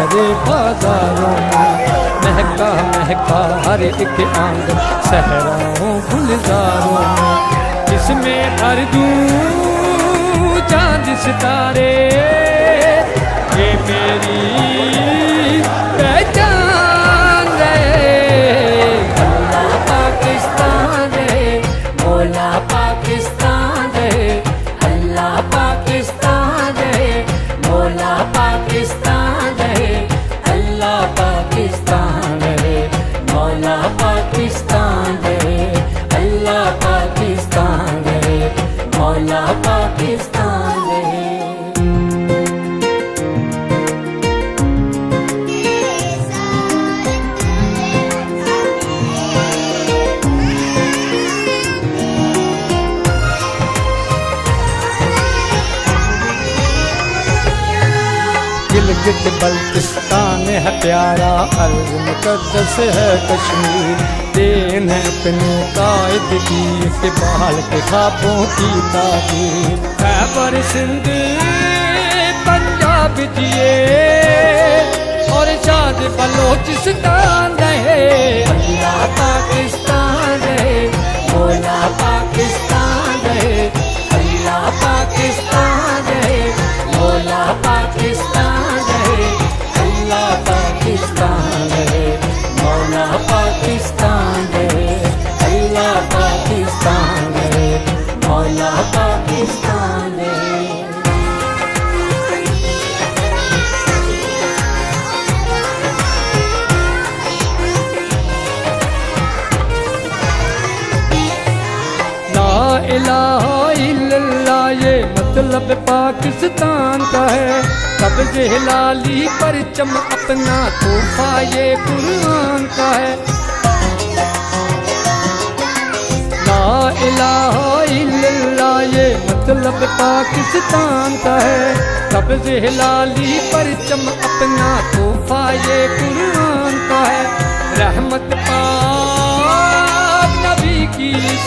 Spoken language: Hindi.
शहरे बाजारों में, महका महका हर एक आंगन सहराओं गुलजारों में। इसमें भर दूं चांद सितारे, ये मेरी पहचान है। अल्लाह पाकिस्तान है, मौला पाकिस्तान है। अल्लाह पाकिस्तान है, मौला पाकिस्तान है। अल्लाह पाकिस्तान है, मौला पाकिस्तान है। अल्लाह पाकिस्तान है, मौला पाकिस्तान है। गिलगित बल्तिस्तान है प्यारा, अर्ज़ मुक़द्दस है कश्मीर। देन है अपने कायद की, इक़बाल के ख्वाबों की ताबीर। खैबर सिंध पंजाब जिए और शाद बलोचिस्तान रहे। अल्लाह पाकिस्तान है, मौला पाकिस्तान है। अल्लाह पाकिस्तान है, मौला पाकिस्तान है। अल्लाह पाकिस्तान है, मौला पाकिस्तान है। अल्लाह पाकिस्तान है, मौला पाकिस्तान है। ला इलाहा इल्लल्लाह ये मतलब पाकिस्तान का है। कब्ज़े हिलाली परचम अपना तोहफा ये कुरान का है। ला इलाहा इल्लल्लाह ये मतलब पाकिस्तान का है। कब्ज़े हिलाली परचम अपना तोहफा ये कुरान का है। रहमत पाक नबी की इस